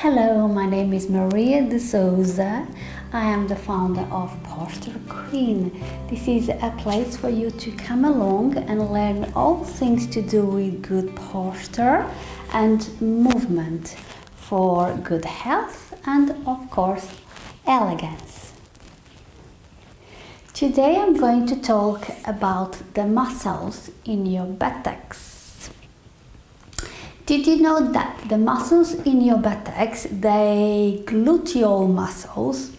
Hello, my name is Maria de Souza. I am the founder of Posture Queen. This is a place for you to come along and learn all things to do with good posture and movement for good health and, of course, elegance. Today I'm going to talk about the muscles in your buttocks. Did you know that the muscles in your buttocks, the gluteal muscles,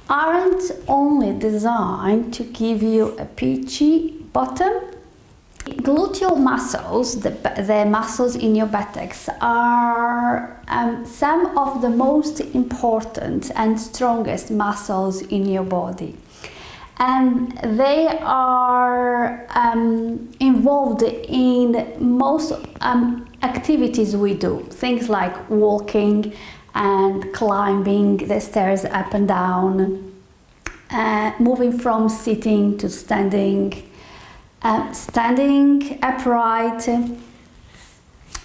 aren't only designed to give you a peachy bottom? Gluteal muscles, the muscles in your buttocks, are some of the most important and strongest muscles in your body. And they are involved in most activities we do, things like walking and climbing the stairs up and down, moving from sitting to standing, standing upright,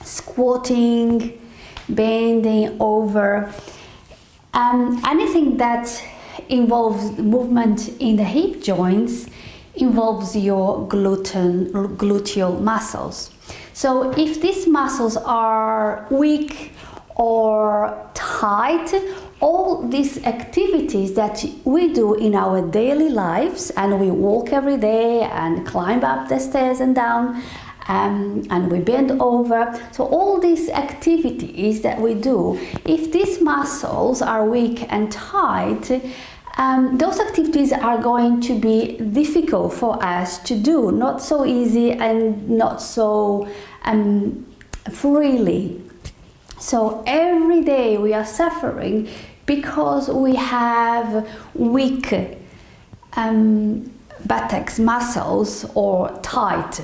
squatting, bending over, anything that involves movement in the hip joints involves your gluteal muscles. So if these muscles are weak or tight, all these activities that we do in our daily lives, and we walk every day and climb up the stairs and down, and we bend over, so all these activities that we do, if these muscles are weak and tight, those activities are going to be difficult for us to do, not so easy and not so freely. So every day we are suffering because we have weak buttocks muscles or tight.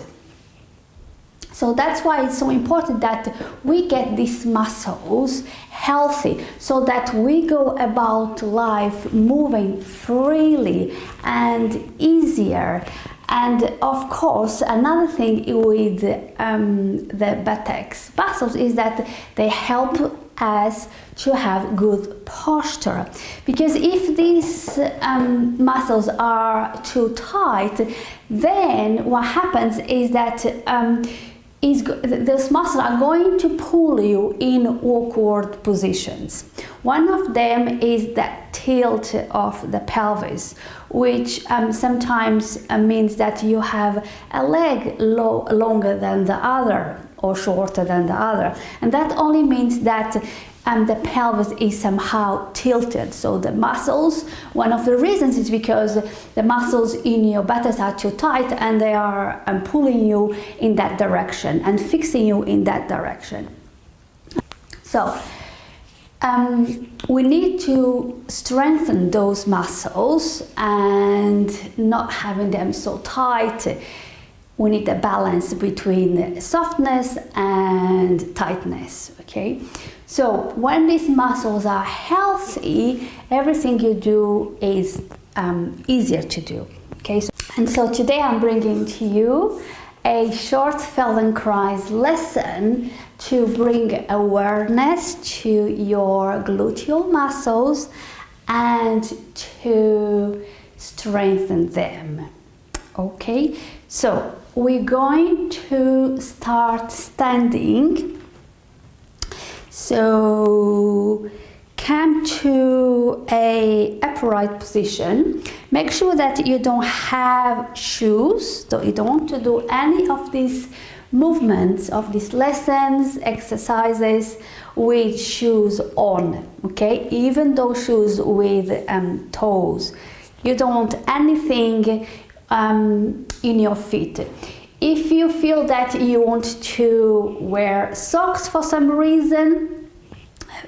So that's why it's so important that we get these muscles healthy, so that we go about life moving freely and easier. And of course, another thing with the buttocks muscles is that they help us to have good posture. Because if these muscles are too tight, then what happens is that those muscles are going to pull you in awkward positions. One of them is that tilt of the pelvis, which sometimes means that you have a leg longer than the other or shorter than the other. And that only means that the pelvis is somehow tilted. So the muscles, one of the reasons is because the muscles in your buttocks are too tight and they are pulling you in that direction and fixing you in that direction. So we need to strengthen those muscles and not having them so tight. We need a balance between softness and tightness, okay? So when these muscles are healthy, everything you do is easier to do, okay? So today I'm bringing to you a short Feldenkrais lesson to bring awareness to your gluteal muscles and to strengthen them, okay? So we're going to start standing. So come to an upright position. Make sure that you don't have shoes, so you don't want to do any of these movements, of these lessons, exercises with shoes on, okay? Even those shoes with toes. You don't want anything in your feet. If you feel that you want to wear socks for some reason,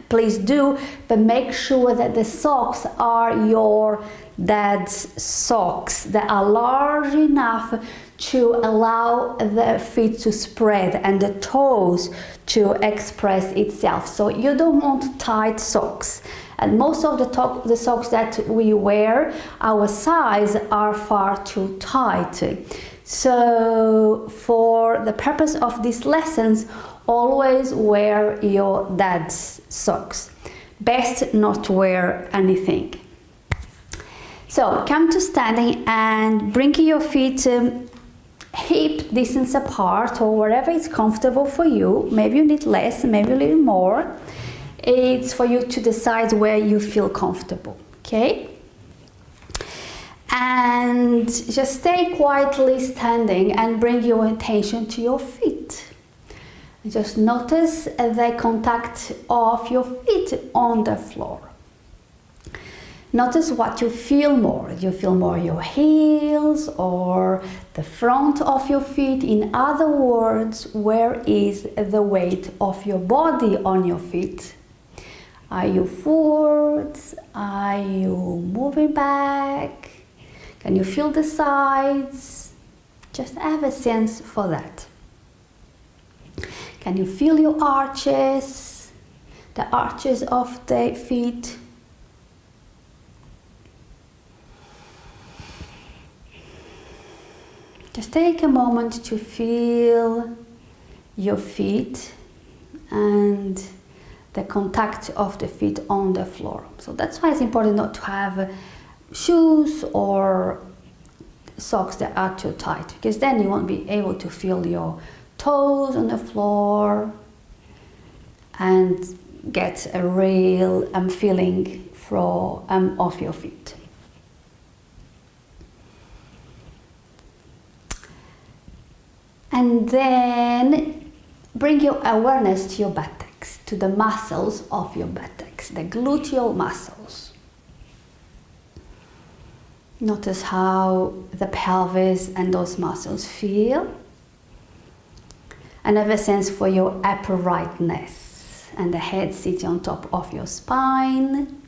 please do, but make sure that the socks are your dad's socks that are large enough to allow the feet to spread and the toes to express itself. So you don't want tight socks. And most of the socks that we wear, our size, are far too tight. So for the purpose of these lessons, always wear your dad's socks. best not to wear anything. So come to standing and bring your feet hip distance apart or wherever it's comfortable for you. Maybe you need less, maybe a little more. It's for you to decide where you feel comfortable, okay? And just stay quietly standing and bring your attention to your feet. Just notice the contact of your feet on the floor. Notice what you feel more. Do you feel more your heels or the front of your feet? In other words, where is the weight of your body on your feet? Are you forwards? Are you moving back? Can you feel the sides? Just have a sense for that. Can you feel your arches? The arches of the feet? Just take a moment to feel your feet and the contact of the feet on the floor. So that's why it's important not to have shoes or socks that are too tight, because then you won't be able to feel your toes on the floor and get a real feeling of your feet. And then bring your awareness to your buttocks, to the muscles of your buttocks, the gluteal muscles. Notice how the pelvis and those muscles feel. And have a sense for your uprightness and the head sitting on top of your spine.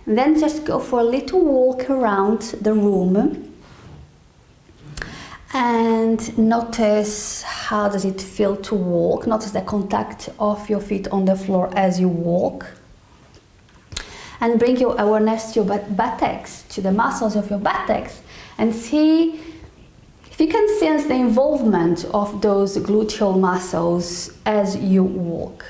And then just go for a little walk around the room and notice how does it feel to walk. Notice the contact of your feet on the floor as you walk. And bring your awareness to your buttocks, to the muscles of your buttocks, and see if you can sense the involvement of those gluteal muscles as you walk.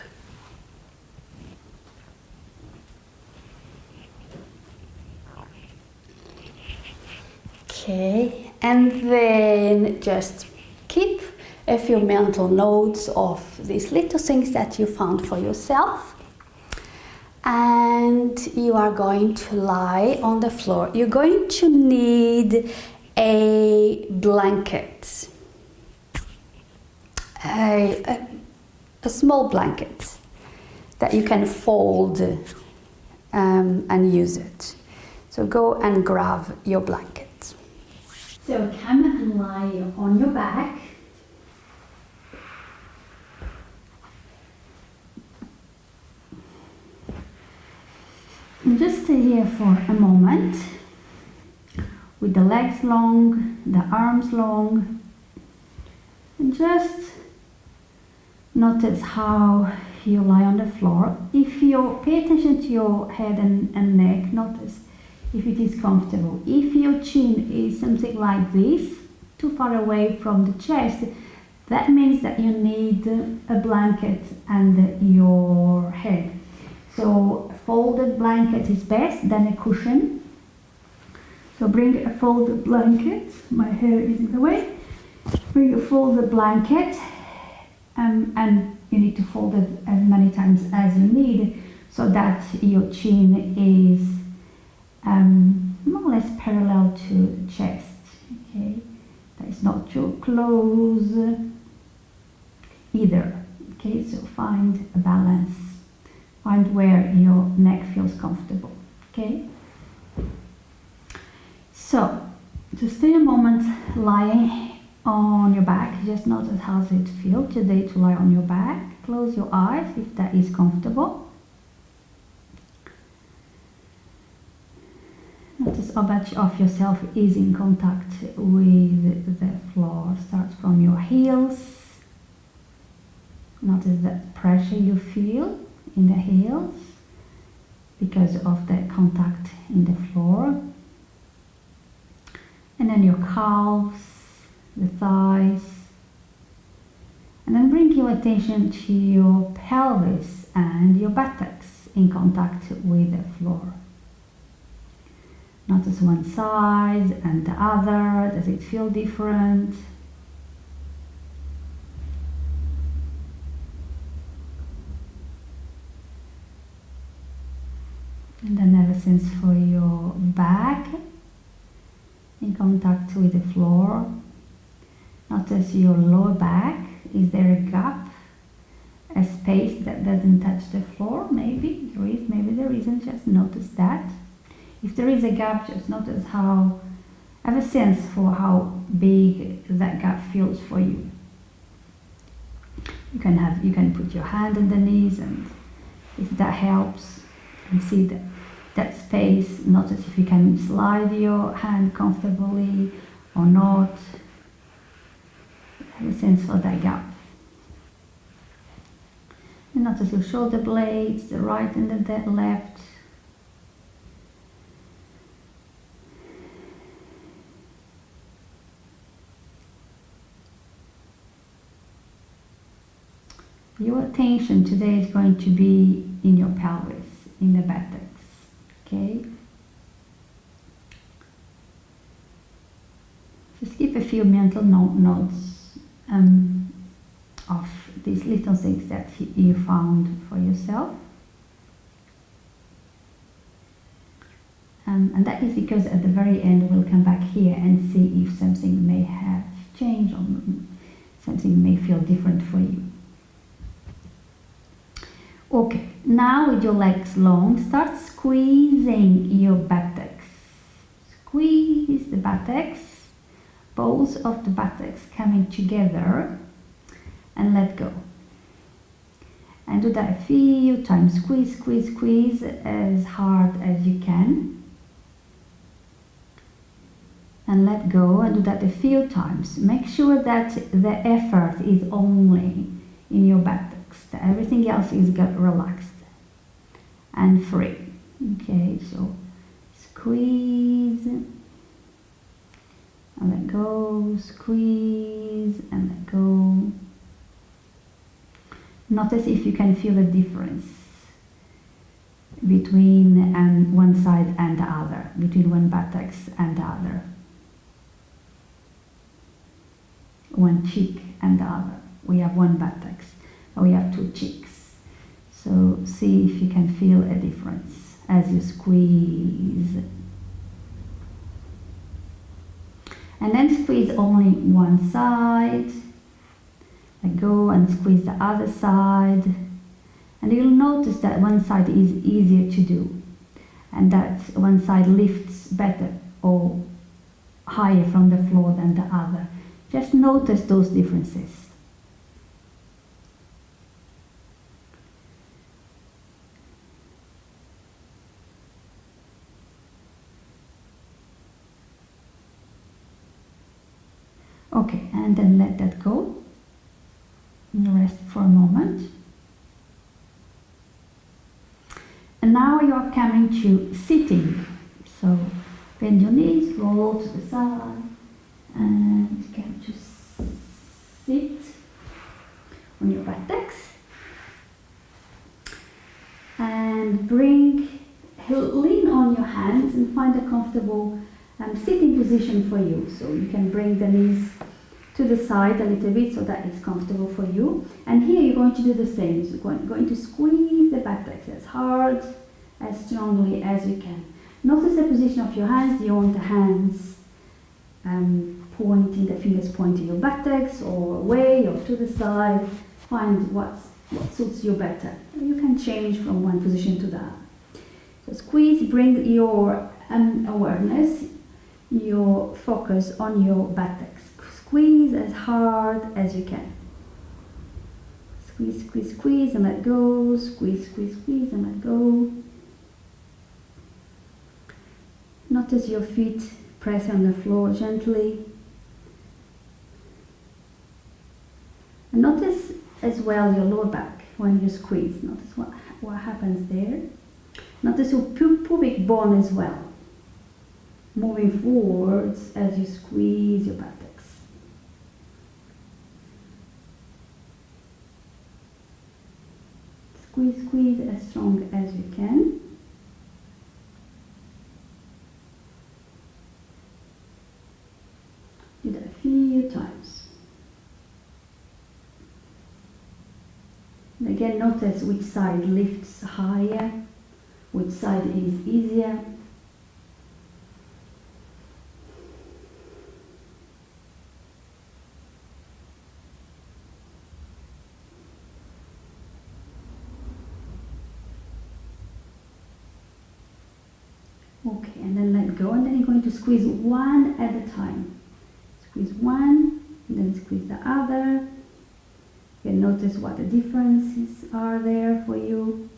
Okay, and then just keep a few mental notes of these little things that you found for yourself. And you are going to lie on the floor. You're going to need a blanket, a small blanket that you can fold and use it. So go and grab your blanket. So come and lie on your back. And just stay here for a moment with the legs long, the arms long, and just notice how you lie on the floor. If you pay attention to your head and neck, notice if it is comfortable. If your chin is something like this, too far away from the chest, that means that you need a blanket under your head. So a folded blanket is best than a cushion. So bring a folded blanket. My hair is in the way. Bring a folded blanket, and you need to fold it as many times as you need, so that your chin is more or less parallel to the chest. Okay, that is not too close either. Okay, so find a balance. Find where your neck feels comfortable. Okay. So, just stay a moment lying on your back. Just notice how does it feel today to lie on your back. Close your eyes if that is comfortable. Notice how much of yourself is in contact with the floor. Start from your heels. Notice the pressure you feel in the heels because of the contact in the floor. And then your calves, the thighs, And then bring your attention to your pelvis and your buttocks in contact with the floor. Notice one side and the other. Does it feel different? And then have a sense for your back in contact with the floor. Notice your lower back. Is there a gap, a space that doesn't touch the floor? Maybe there is, maybe there isn't. Just notice that. If there is a gap, just notice have a sense for how big that gap feels for you. You can put your hand on the knees, and if that helps, and see that space. Notice if you can slide your hand comfortably or not. Have a sense for that gap. And notice your shoulder blades, the right and the left. Your attention today is going to be in your pelvis, in the buttocks, okay? Just keep a few mental notes of these little things that you found for yourself. And that is because at the very end we'll come back here and see if something may have changed or something may feel different for you. Okay, now with your legs long, start squeezing your buttocks. Squeeze the buttocks, both of the buttocks coming together, and let go. And do that a few times. Squeeze, squeeze, squeeze as hard as you can. And let go, and do that a few times. Make sure that the effort is only in your buttocks, that everything else is relaxed and free. Okay, so squeeze and let go, squeeze and let go. Notice if you can feel the difference between one side and the other, between one buttocks and the other, one cheek and the other. We have one buttocks, but we have two cheeks. So see if you can feel a difference as you squeeze. And then squeeze only one side. Let go and squeeze the other side. And you'll notice that one side is easier to do, and that one side lifts better or higher from the floor than the other. Just notice those differences. Okay, and then let that go. Rest for a moment. And now you are coming to sitting. So bend your knees, roll to the side, and come to sit on your buttocks. And lean on your hands and find a comfortable sitting position for you. So you can bring the knees to the side a little bit so that it's comfortable for you. And here you're going to do the same. So you're going to squeeze the buttocks as hard, as strongly as you can. Notice the position of your hands. Do you want the hands pointing, the fingers pointing your buttocks or away or to the side? Find what suits you better. You can change from one position to the other. So squeeze, bring your awareness, your focus on your buttocks. Squeeze as hard as you can. Squeeze, squeeze, squeeze and let go. Squeeze, squeeze, squeeze and let go. Notice your feet press on the floor gently. And notice as well your lower back when you squeeze. Notice what happens there. Notice your pubic bone as well, moving forwards as you squeeze your buttocks. Squeeze, squeeze as strong as you can. Do that a few times. And again, notice which side lifts higher, which side is easier. Okay, and then let go, and then you're going to squeeze one at a time. Squeeze one, and then squeeze the other. You can notice what the differences are there for you.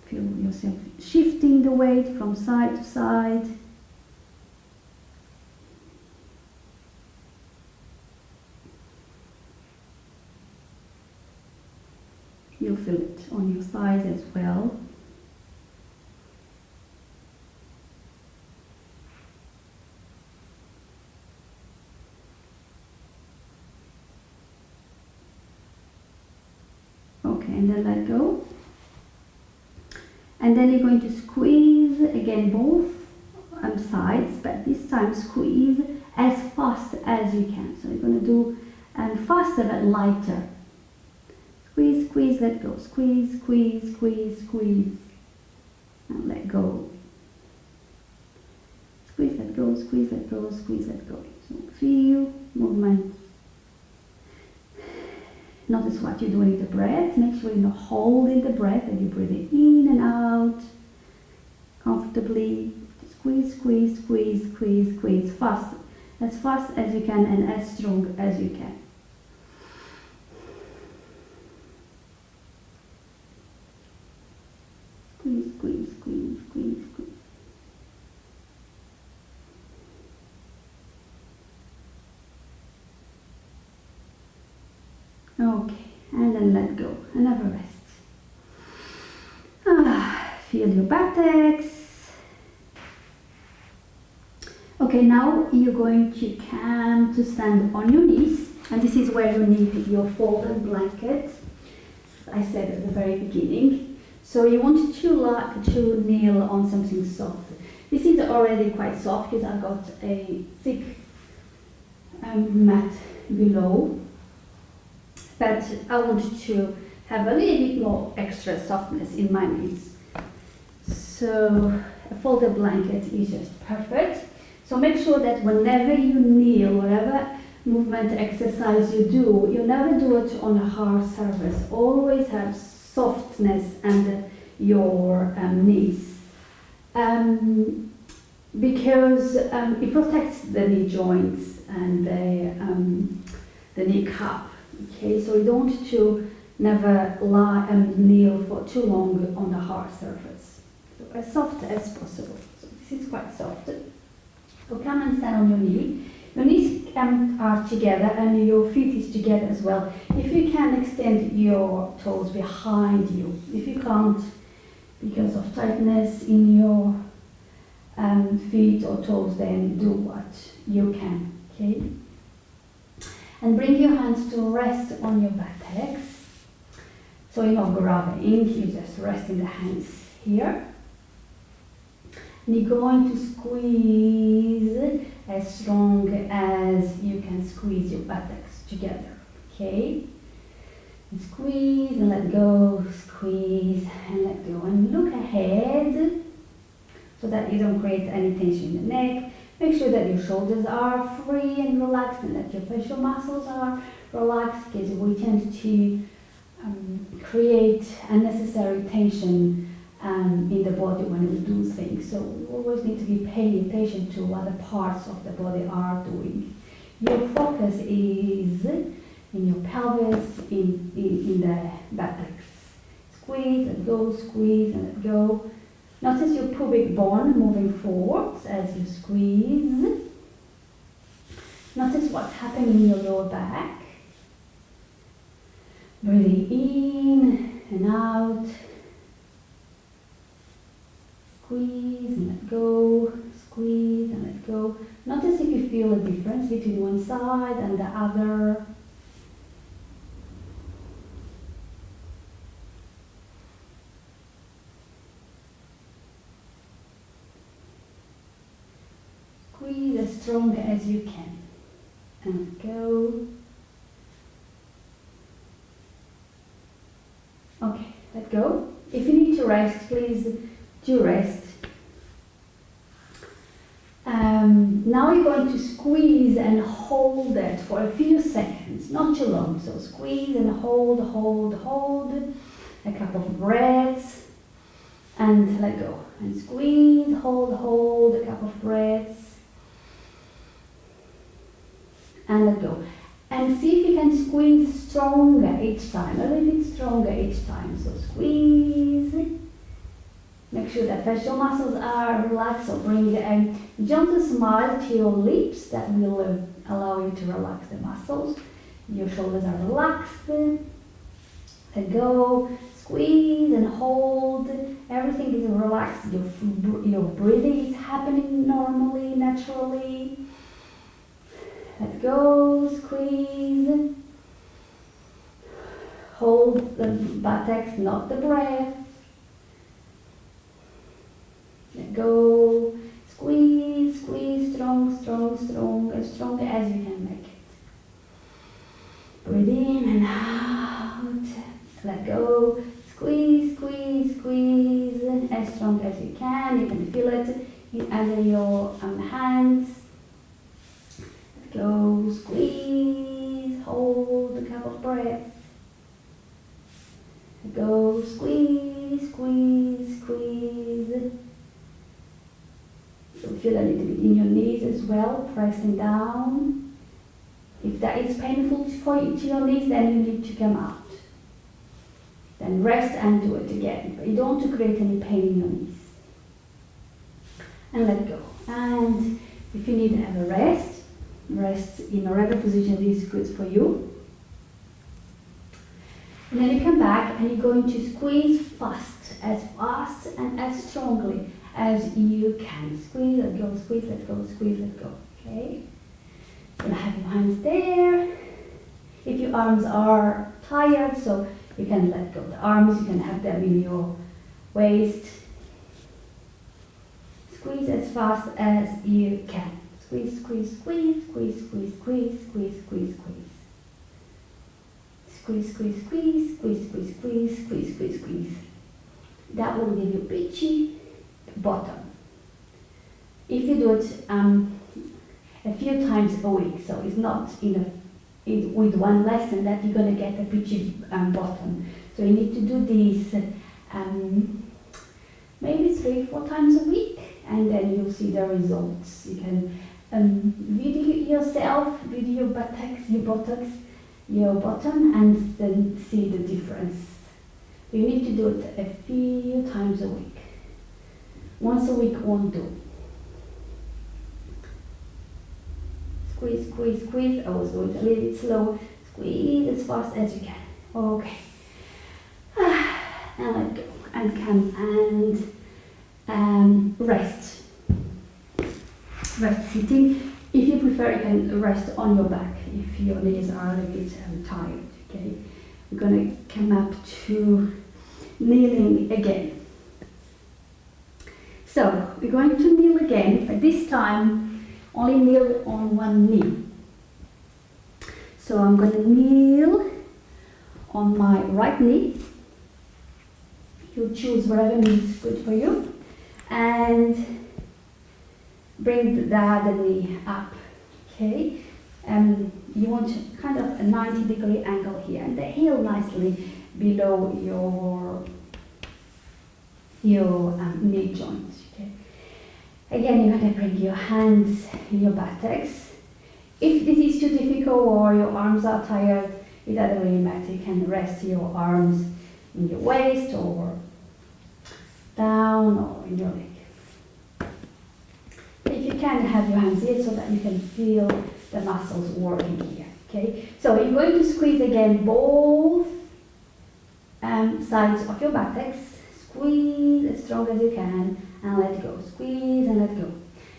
Feel yourself shifting the weight from side to side. You'll feel it on your thighs as well. Okay, and then let go. And then you're going to squeeze again both sides, but this time squeeze as fast as you can. So you're going to do faster but lighter. Squeeze, squeeze, let go. Squeeze, squeeze, squeeze, squeeze. And let go. Squeeze, let go, squeeze, let go, squeeze, let go. So feel movement. Notice what you're doing with the breath. Make sure you're not holding the breath and you're breathing in and out comfortably. Squeeze, squeeze, squeeze, squeeze, squeeze. Fast. As fast as you can and as strong as you can. Squeeze, squeeze, squeeze, squeeze, squeeze. Okay, and then let go. Another rest. Feel your buttocks. Okay, now you're going to come to stand on your knees, and this is where you need your folded blanket. I said at the very beginning. So you want to kneel on something soft. This is already quite soft because I've got a thick mat below. But I want to have a little bit more extra softness in my knees. So a folded blanket is just perfect. So make sure that whenever you kneel, whatever movement exercise you do, you never do it on a hard surface. Always have softness under your knees. Because it protects the knee joints and the knee cup. Okay, so you don't want to never lie and kneel for too long on the hard surface. So as soft as possible. So this is quite soft. So come and stand on your knee. Your knees are together and your feet is together as well. If you can, extend your toes behind you. If you can't, because of tightness in your feet or toes, then do what you can. Okay. And bring your hands to rest on your buttocks. So you're not grabbing, you just rest in the hands here. And you're going to squeeze as strong as you can squeeze your buttocks together. Okay? And squeeze and let go, squeeze and let go. And look ahead so that you don't create any tension in the neck. Make sure that your shoulders are free and relaxed and that your facial muscles are relaxed, because we tend to create unnecessary tension in the body when we do things. So we always need to be paying attention to what the parts of the body are doing. Your focus is in your pelvis, in the buttocks. Squeeze and go, squeeze and let go. Notice your pubic bone moving forwards as you squeeze. Notice what's happening in your lower back. Breathing in and out. Squeeze and let go. Squeeze and let go. Notice if you feel a difference between one side and the other. strong as you can. And go. Okay, let go. If you need to rest, please do rest. Now you're going to squeeze and hold it for a few seconds, not too long. So squeeze and hold, a couple of breaths, and let go. And squeeze, hold, a couple of breaths, and let go. And see if you can squeeze stronger each time, a little bit stronger each time. So squeeze. Make sure that facial muscles are relaxed, so bring a gentle smile to your lips. That will allow you to relax the muscles. Your shoulders are relaxed. Let go. Squeeze and hold. Everything is relaxed. Your breathing is happening normally, naturally. Let go. Squeeze. Hold the buttocks, not the breath. Let go. Squeeze, strong, as strong as you can make it. Breathe in and out. Let go. Squeeze, as strong as you can. You can feel it under your hands. Let go. Squeeze. Hold a couple of breaths. Let go. Squeeze. So feel a little bit in your knees as well, pressing down. If that is painful for you to your knees, then you need to come out. Then rest and do it again. But you don't want to create any pain in your knees. And let go. And if you need to have a rest in a regular position is good for you. And then you come back and you're going to squeeze fast and as strongly as you can. Squeeze, let go, squeeze, let go, squeeze, let go. Okay? You're gonna have your hands there. If your arms are tired, so you can let go the arms, you can have them in your waist. Squeeze as fast as you can. Squeeze. Squeeze. That will give you peachy bottom. If you do it a few times a week, so it's not with one lesson that you're going to get a peachy bottom. So you need to do this maybe 3-4 times a week, and then you'll see the results. You can video yourself, video your buttocks, your bottom, and then see the difference. You need to do it a few times a week. Once a week won't do. Squeeze. I was going to leave it slow. Squeeze as fast as you can. Okay. And let go. And come and rest. Rest sitting. If you prefer, you can rest on your back if your knees are a bit tired. Okay. We're going to come up to kneeling again. So we're going to kneel again, but this time only kneel on one knee. So I'm going to kneel on my right knee. You choose whatever knee is good for you, and bring the other knee up. Okay, you want kind of a 90-degree angle here, and the heel nicely below your knee joint. Okay. Again, you're going to bring your hands in your buttocks. If this is too difficult or your arms are tired, it doesn't really matter. You can rest your arms in your waist or down or in your leg. If you can, have your hands here so that you can feel the muscles working here. Okay, so you're going to squeeze again both sides of your buttocks. Squeeze as strong as you can and let go. Squeeze and let go.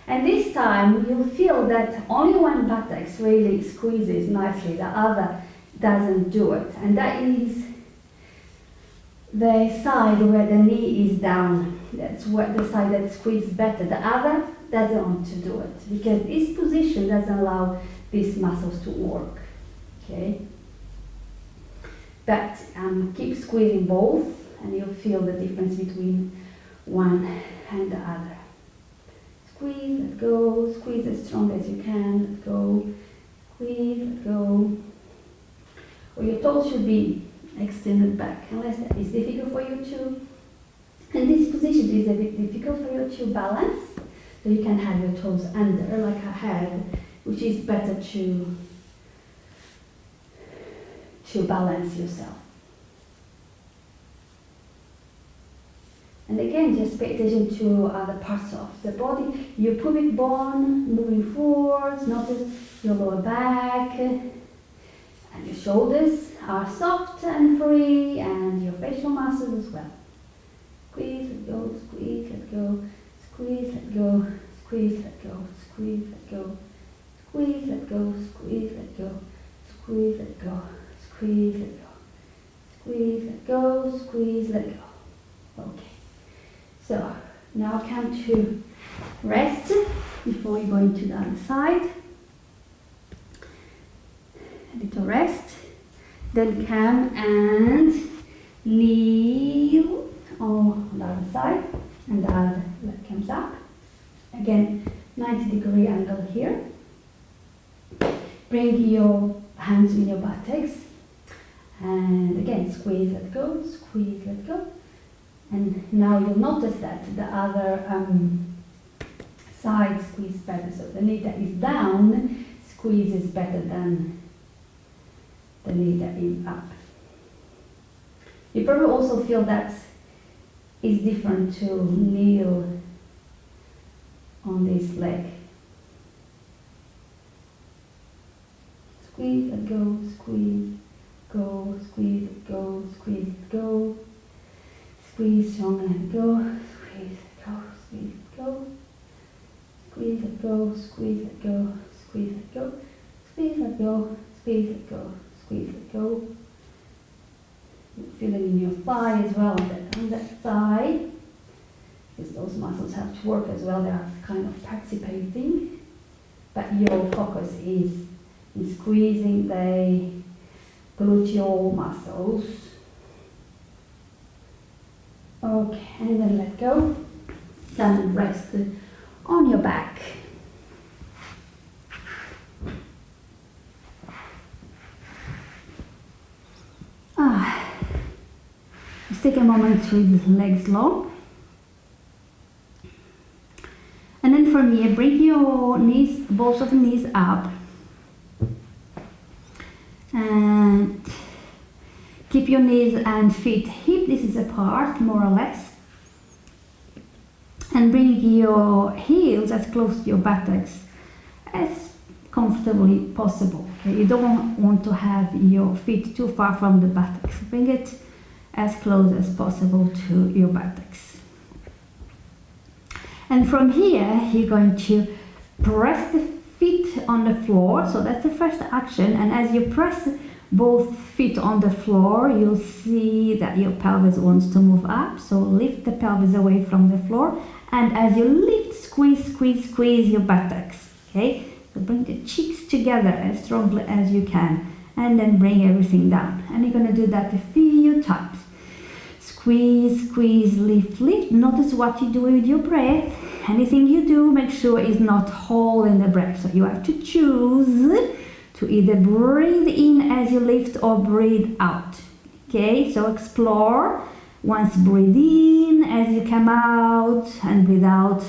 And this time you'll feel that only one buttocks really squeezes nicely, the other doesn't do it. And that is the side where the knee is down. That's what the side that squeezes better. The other doesn't want to do it because this position doesn't allow these muscles to work. Okay? But keep squeezing both and you'll feel the difference between one and the other. Squeeze, let go, squeeze as strong as you can, let go, squeeze, let go. Or your toes should be extended back, unless that is difficult for you to. And this position is a bit difficult for you to balance, so you can have your toes under, like I had, which is better to balance yourself. And again, just pay attention to other parts of the body. Your pubic bone moving forwards, notice your lower back, and your shoulders are soft and free, and your facial muscles as well. Squeeze, let go, squeeze, let go, squeeze, let go, squeeze, let go, squeeze, let go, squeeze, let go, squeeze, let go, squeeze, let go, squeeze, let go, squeeze, let go, squeeze, let go. Okay. So now come to rest before we go into the other side. A little rest. Then come and kneel on the other side, and the other leg comes up. Again, 90-degree angle here. Bring your hands in your buttocks, and again squeeze, let go, squeeze, let go. And now you'll notice that the other side squeeze better. So the knee that is down squeezes better than the knee that is up. You probably also feel that it's different to kneel on this leg. Squeeze, let go, squeeze, go, squeeze, let go, squeeze, let go. Squeeze strong and go, squeeze, let go, squeeze, let go. Squeeze, let go, squeeze, let go, squeeze, let go. Squeeze, let go, squeeze, let go, squeeze, let go. Feel it in your thigh as well, on that thigh, because those muscles have to work as well. They are kind of participating, but your focus is in squeezing the gluteal muscles. Okay, and then let go. Then rest on your back. Just take a moment to read the legs long. And then from here, bring your knees, both of the knees up. And keep your knees and feet hip distance apart, more or less. And bring your heels as close to your buttocks as comfortably possible. Okay? You don't want to have your feet too far from the buttocks. Bring it as close as possible to your buttocks. And from here, you're going to press the feet on the floor. So that's the first action. And as you press both feet on the floor, you'll see that your pelvis wants to move up. So lift the pelvis away from the floor. And as you lift, squeeze, squeeze, squeeze your buttocks. Okay? So bring the cheeks together as strongly as you can. And then bring everything down. And you're going to do that a few times. Squeeze, squeeze, lift, lift. Notice what you do with your breath. Anything you do, make sure is not holding the breath. So you have to choose to either breathe in as you lift or breathe out. Okay, so explore. Once breathe in as you come out and breathe out.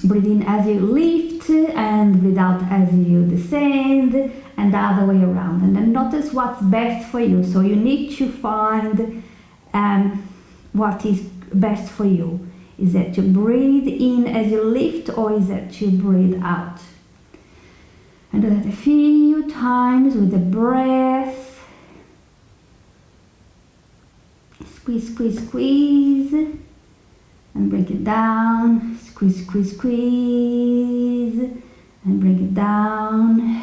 Breathe in as you lift and breathe out as you descend, and the other way around. And then notice what's best for you. So you need to find what is best for you. Is it to breathe in as you lift, or is it to breathe out? And do that a few times with the breath. Squeeze, squeeze, squeeze. And bring it down. Squeeze, squeeze, squeeze. And bring it down.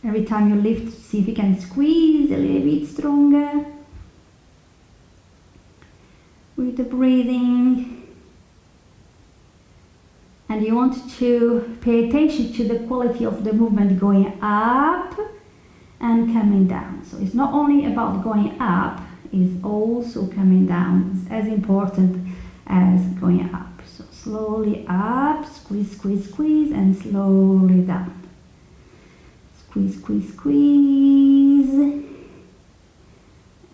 Every time you lift, see if you can squeeze a little bit stronger. with the breathing. And you want to pay attention to the quality of the movement going up and coming down. So it's not only about going up, it's also coming down. It's as important as going up. So slowly up, squeeze, squeeze, squeeze, and slowly down. Squeeze, squeeze, squeeze,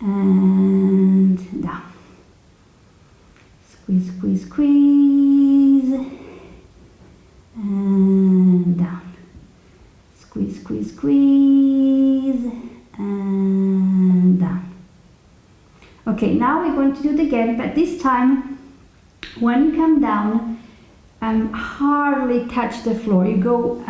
and down. Squeeze, squeeze, squeeze, and down. Squeeze, squeeze, squeeze, and down. Okay, now we're going to do it again, but this time when you come down, hardly touch the floor. You go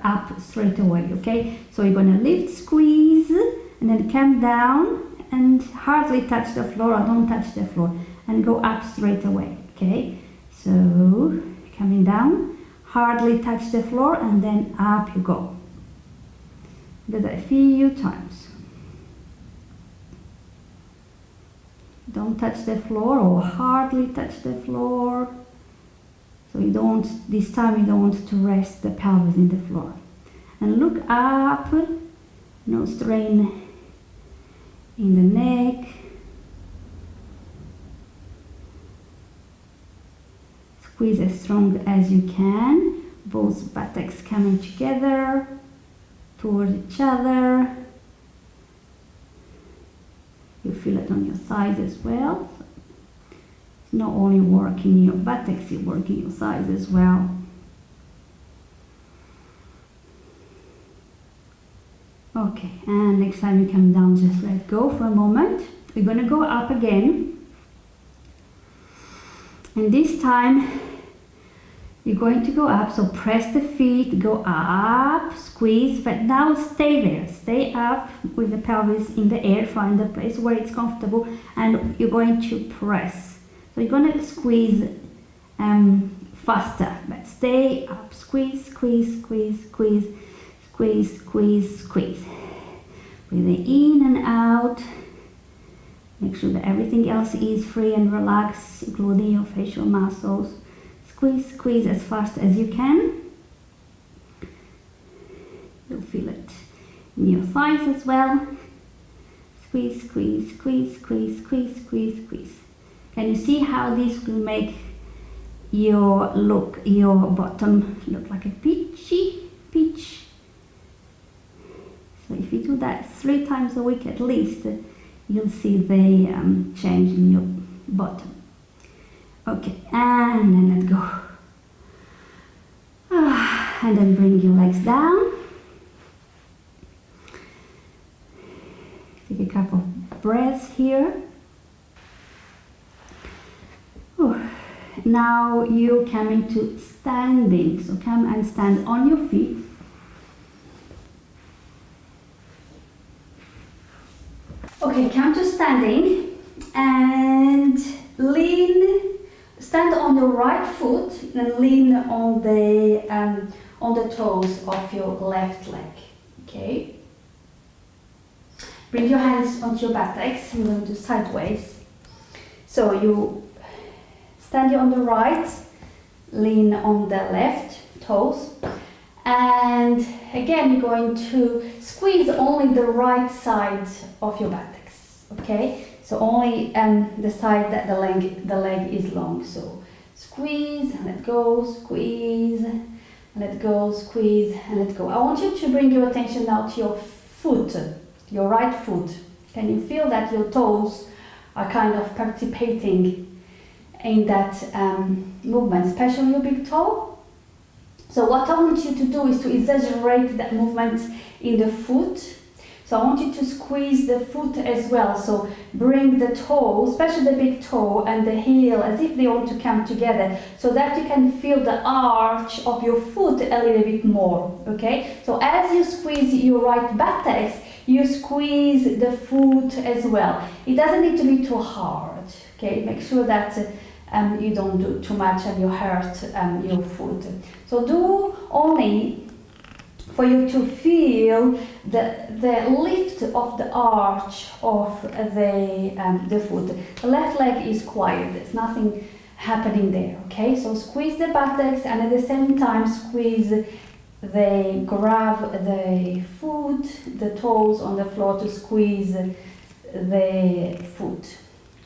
up straight away, okay? So you're going to lift, squeeze, and then come down and hardly touch the floor, or don't touch the floor, and go up straight away, okay? So coming down, hardly touch the floor, and then up you go. Do that a few times. Don't touch the floor or hardly touch the floor. So you don't, this time you don't want to rest the pelvis in the floor. And look up, no strain in the neck. Squeeze as strong as you can, both buttocks coming together toward each other. You feel it on your thighs as well. It's not only working your buttocks, you're working your thighs as well. Okay, and next time you come down, just let go for a moment. We're going to go up again. And this time, you're going to go up, so press the feet, go up, squeeze, but now stay there. Stay up with the pelvis in the air, find a place where it's comfortable, and you're going to press. So you're going to squeeze faster, but stay up. Squeeze, squeeze, squeeze, squeeze, squeeze, squeeze, squeeze. Breathing in and out. Make sure that everything else is free and relaxed, including your facial muscles. Squeeze, squeeze as fast as you can. You'll feel it in your thighs as well. Squeeze, squeeze, squeeze, squeeze, squeeze, squeeze, squeeze. Can you see how this will make your bottom look like a peachy peach? So if you do that 3 times a week at least, you'll see the change in your bottom. Okay, and then let go. And then bring your legs down. Take a couple of breaths here. Now you come into standing. So come and stand on your feet. Okay, come to standing and lean. Stand on the right foot and lean on the toes of your left leg. Okay. Bring your hands onto your buttocks. I'm going to do sideways. So you stand on the right, lean on the left toes, and again you're going to squeeze only the right side of your buttocks. Okay. So only the side that the leg is long. So squeeze and let go, squeeze, let go, squeeze and let go. I want you to bring your attention now to your foot, your right foot. Can you feel that your toes are kind of participating in that movement, especially your big toe? So what I want you to do is to exaggerate that movement in the foot. So I want you to squeeze the foot as well. So bring the toe, especially the big toe and the heel, as if they want to come together, so that you can feel the arch of your foot a little bit more. Okay? So as you squeeze your right buttocks, you squeeze the foot as well. It doesn't need to be too hard. Okay? Make sure that you don't do too much and you hurt your foot. So do only for you to feel the lift of the arch of the foot. The left leg is quiet, there's nothing happening there, okay? So squeeze the buttocks and at the same time grab the foot, the toes on the floor to squeeze the foot,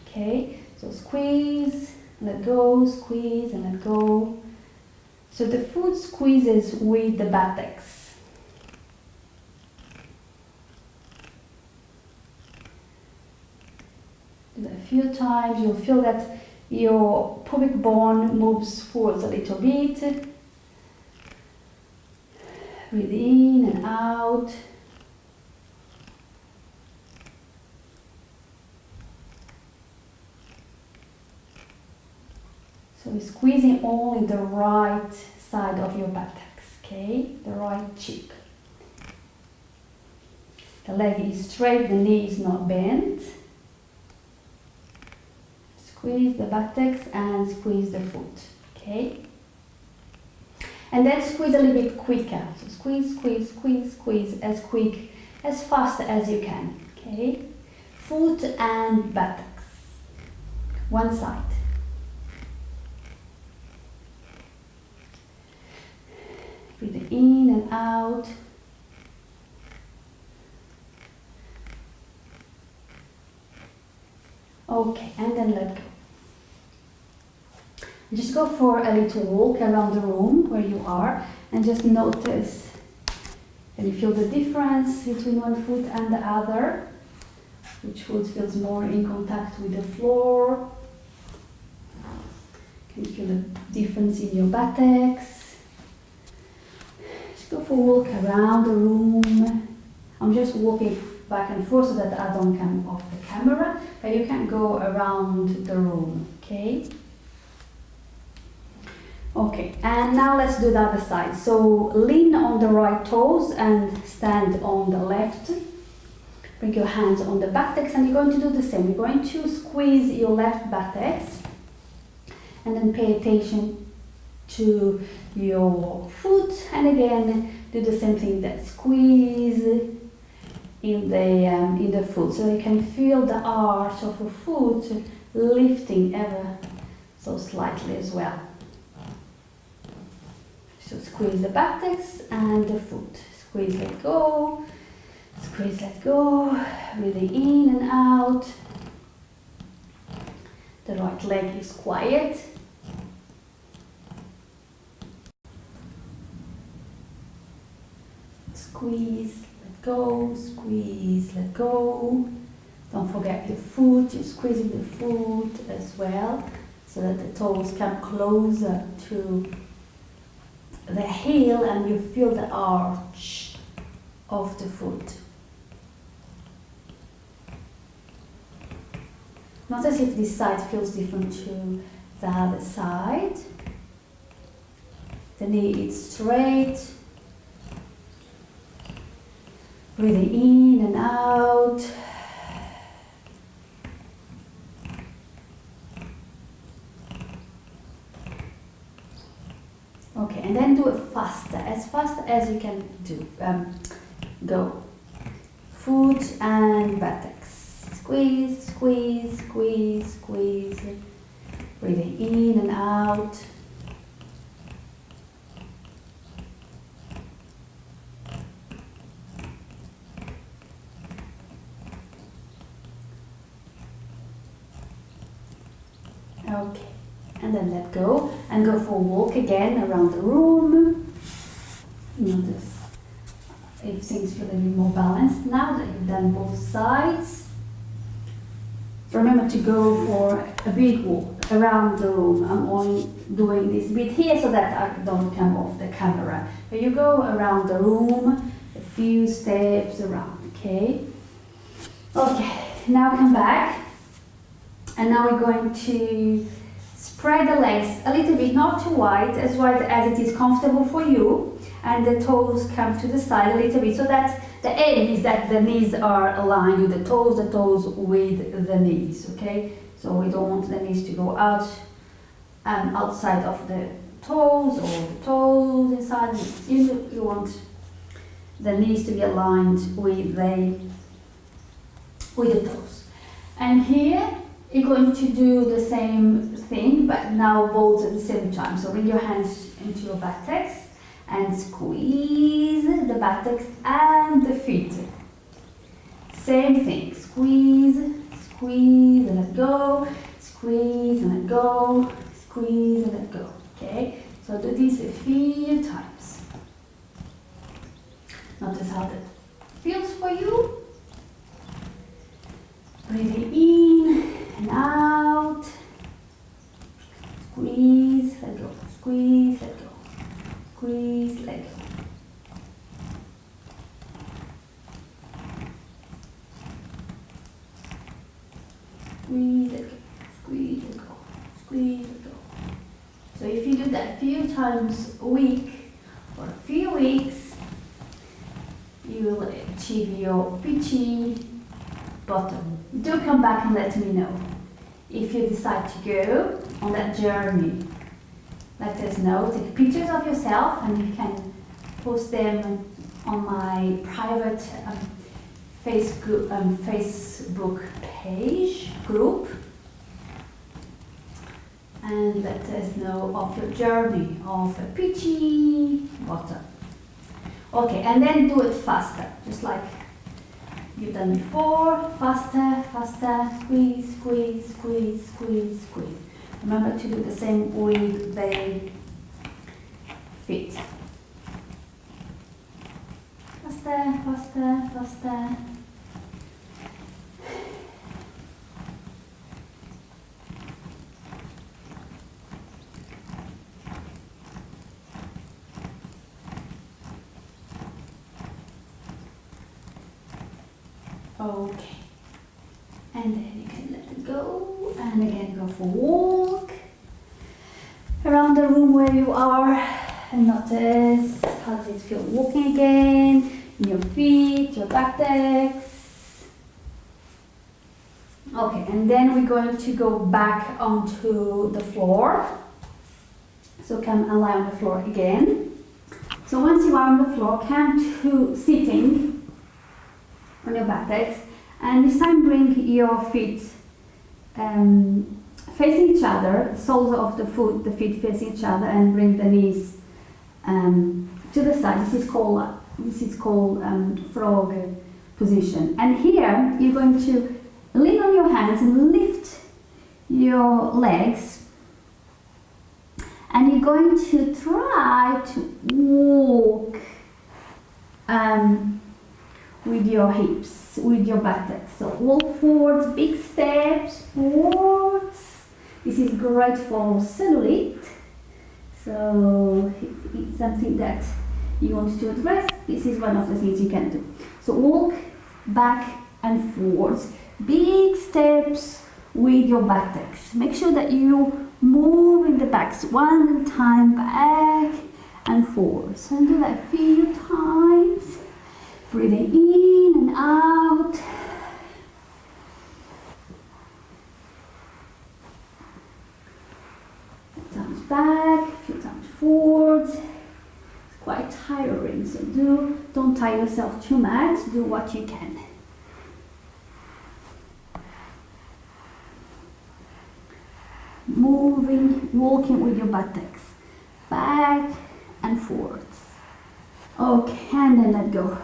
okay? So squeeze, let go, squeeze and let go. So the foot squeezes with the buttocks. Do that a few times, you'll feel that your pubic bone moves forwards a little bit. Breathe in and out. So we're squeezing only the right side of your buttocks, okay? The right cheek. The leg is straight, the knee is not bent. Squeeze the buttocks and squeeze the foot, okay? And then squeeze a little bit quicker. So squeeze, squeeze, squeeze, squeeze as quick, as fast as you can, okay? Foot and buttocks. One side. Breathe in and out. Okay, and then let go. Just go for a little walk around the room where you are and just notice. Can you feel the difference between one foot and the other? Which foot feels more in contact with the floor? Can you feel the difference in your buttocks? Just go for a walk around the room. I'm just walking back and forth so that I don't come off the camera, but you can go around the room, okay? Okay, and now let's do the other side. So lean on the right toes and stand on the left. Bring your hands on the buttocks and you're going to do the same. You're going to squeeze your left buttocks and then pay attention to your foot and again do the same thing, that squeeze in the foot, so you can feel the arch of your foot lifting ever so slightly as well. So squeeze the buttocks and the foot. Squeeze, let go. Squeeze, let go. Breathing in and out. The right leg is quiet. Squeeze, let go. Squeeze, let go. Don't forget the foot. You're squeezing the foot as well so that the toes come closer to the heel and you feel the arch of the foot. Notice if this side feels different to the other side. The knee is straight. Breathing in and out. Okay, and then do it faster, as fast as you can do. Go. Foot and buttocks. Squeeze, squeeze, squeeze, squeeze. Breathing in and out. Okay. And then let go and go for a walk again around the room. Notice if things feel a little more balanced now that you've done both sides. Remember to go for a big walk around the room. I'm only doing this bit here so that I don't come off the camera. But you go around the room, a few steps around, okay? Okay, now come back. And now we're going to spread the legs a little bit, not too wide as it is comfortable for you, and the toes come to the side a little bit, so that the aim is that the knees are aligned with the toes with the knees, okay? So we don't want the knees to go out outside of the toes or the toes inside. You want the knees to be aligned with the toes. And here you're going to do the same thing, but now both at the same time. So bring your hands into your buttocks and squeeze the buttocks and the feet. Same thing, squeeze, squeeze and let go, squeeze and let go, squeeze and let go. Okay, so do this a few times. Notice how that feels for you. Breathing in and out. Squeeze, let go, squeeze, let go, squeeze, let go. Squeeze, let go, squeeze, let go, squeeze, let go. So if you do that a few times a week for a few weeks, you will achieve your peachy bottom. Do come back and let me know if you decide to go on that journey. Let us know. Take pictures of yourself and you can post them on my private Facebook page group, and let us know of your journey of a peachy bottom. Okay, and then do it faster, just like you've done before. Faster, faster, squeeze, squeeze, squeeze, squeeze, squeeze. Remember to do the same with the feet. Faster, faster, faster. Okay, and then you can let it go, and again go for a walk around the room where you are, and notice how does it feel walking again, in your feet, your buttocks. Okay, and then we're going to go back onto the floor. So come and lie on the floor again. So once you are on the floor, come to sitting on your buttocks, and this time bring your feet facing each other, the soles of the feet facing each other, and bring the knees to the side. This is called frog position. And here you're going to lean on your hands and lift your legs, and you're going to try to walk with your hips, with your buttocks. So walk forwards, big steps forwards. This is great for cellulite. So if it's something that you want to address, this is one of the things you can do. So walk back and forwards, big steps with your buttocks. Make sure that you move in the backs one time, back and forwards. And do that a few times. Breathing in and out. A few times back, a few times forwards. It's quite tiring, so don't tire yourself too much. Do what you can. Moving, walking with your buttocks, back and forwards. Okay, and then let go.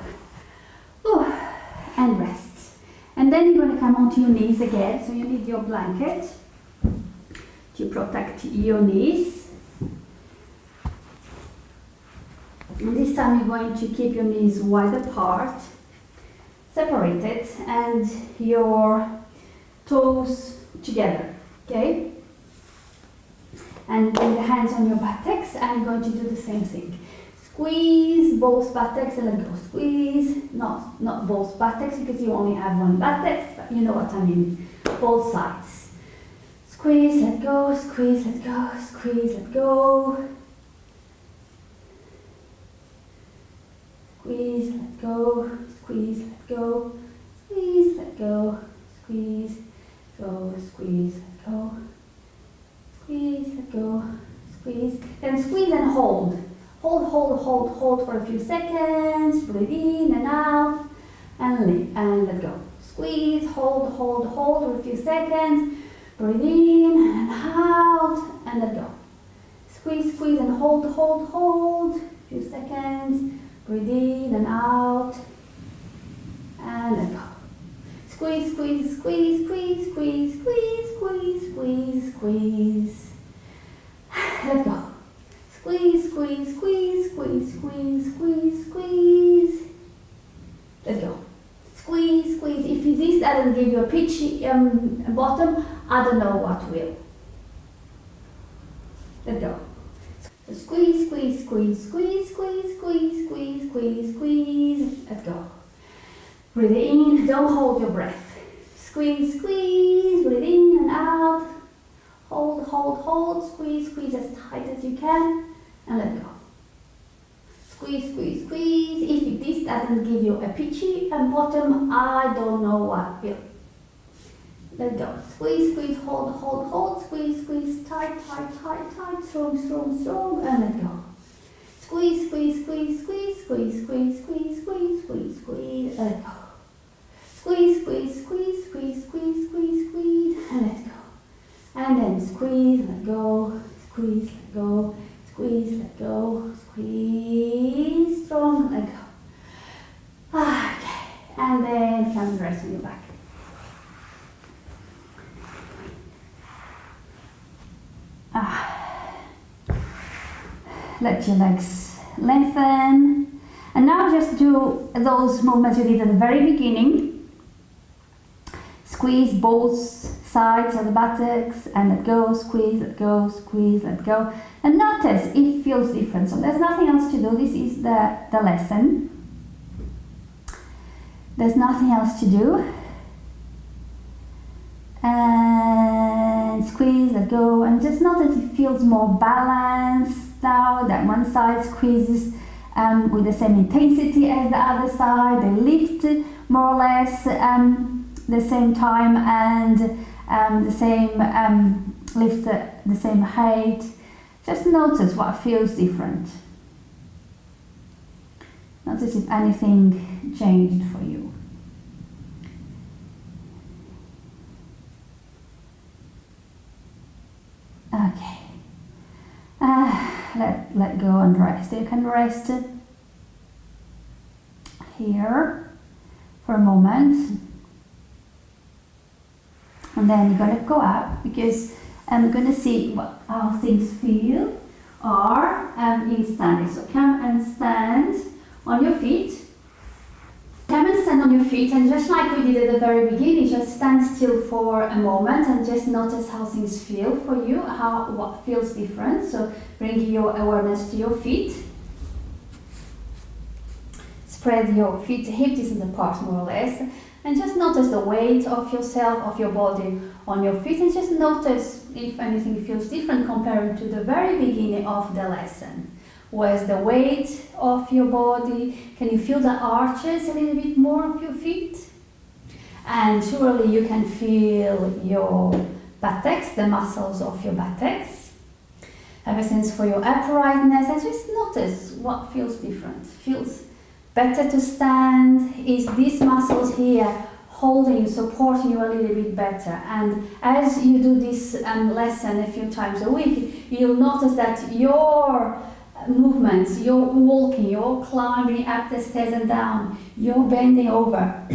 And rest. And then you're going to come onto your knees again. So you need your blanket to protect your knees. And this time you're going to keep your knees wide apart, separated, and your toes together. Okay? And bring the hands on your buttocks, and you're going to do the same thing. Squeeze both buttocks and let go. Squeeze, not both buttocks because you only have one buttocks, but you know what I mean. Both sides. Squeeze, let go, squeeze, let go, squeeze, let go. Squeeze, let go, squeeze, let go, squeeze, let go, squeeze, go, squeeze, let go, squeeze, let go, squeeze, then squeeze and hold. Hold for a few seconds. Breathe in and out, and let go. Squeeze, hold for a few seconds. Breathe in and out, and let go. Squeeze and hold. A few seconds. Breathe in and out, and let go. Squeeze. Let go. Squeeze. Let go. Squeeze. If this doesn't give you a peachy bottom, I don't know what will. Let go. So squeeze. Let go. Breathe in. Don't hold your breath. Squeeze. Breathe in and out. Hold. Squeeze as tight as you can, and let go. Squeeze. If this doesn't give you a peachy bottom, I don't know what will. Let go. Squeeze, hold. Squeeze, tight, strong, and let go. Squeeze, let go. Squeeze, and let go. And then squeeze, let go, squeeze, let go, squeeze, strong, let go. Okay, and then come rest on your back. Let your legs lengthen. And now just do those movements you did at the very beginning. Squeeze both sides of the buttocks and let go, squeeze, let go. And notice it feels different. So there's nothing else to do. This is the lesson. There's nothing else to do. And squeeze, let go. And just notice it feels more balanced now. That one side squeezes with the same intensity as the other side. They lift more or less the same time and the same lift the same height. Just notice what feels different. Notice if anything changed for you. Okay. Let go and rest. You can rest here for a moment. And then you're going to go up because I'm going to see how things feel are in standing. So come and stand on your feet. Come and stand on your feet, and just like we did at the very beginning, just stand still for a moment and just notice how things feel for you, what feels different. So bring your awareness to your feet. Spread your feet hip distance apart more or less. And just notice the weight of yourself, of your body on your feet, and just notice if anything feels different compared to the very beginning of the lesson. Where's the weight of your body? Can you feel the arches a little bit more of your feet? And surely you can feel your buttocks, the muscles of your buttocks. Have a sense for your uprightness, and just notice what feels different. Feels better to stand? Is these muscles here holding, supporting you a little bit better? And as you do this lesson a few times a week, you'll notice that your movements, your walking, your climbing up the stairs and down, your bending over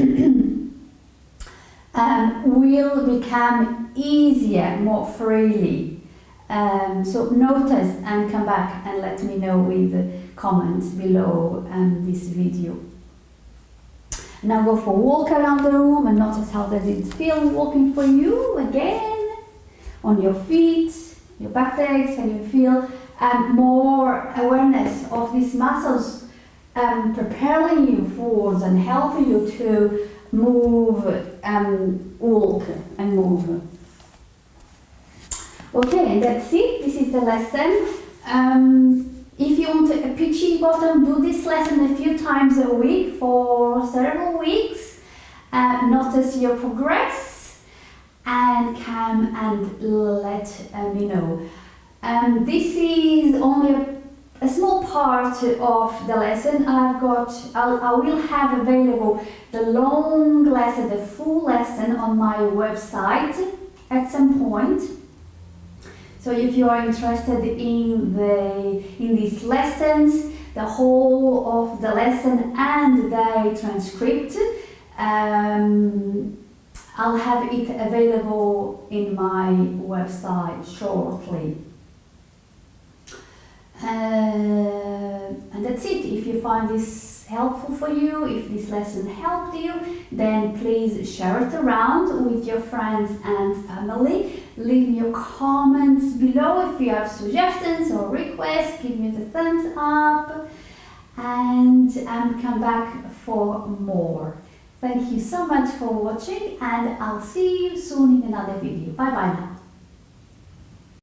will become easier, more freely. So notice and come back and let me know with comments below this video. Now go for a walk around the room and notice how does it feel walking for you again on your feet, your buttocks, and you feel more awareness of these muscles propelling you forwards and helping you to move, walk and move. Okay, and that's it. This is the lesson. If you want a peachy bottom, do this lesson a few times a week for several weeks. Notice your progress and come and let me know. This is only a small part of the lesson. I will have available the long lesson, the full lesson on my website at some point. So if you are interested in these lessons, the whole of the lesson and the transcript, I'll have it available in my website shortly. And that's it. If you find this helpful for you, if this lesson helped you, then please share it around with your friends and family. Leave me your comments below if you have suggestions or requests. Give me the thumbs up and come back for more. Thank you so much for watching, and I'll see you soon in another video. Bye bye now.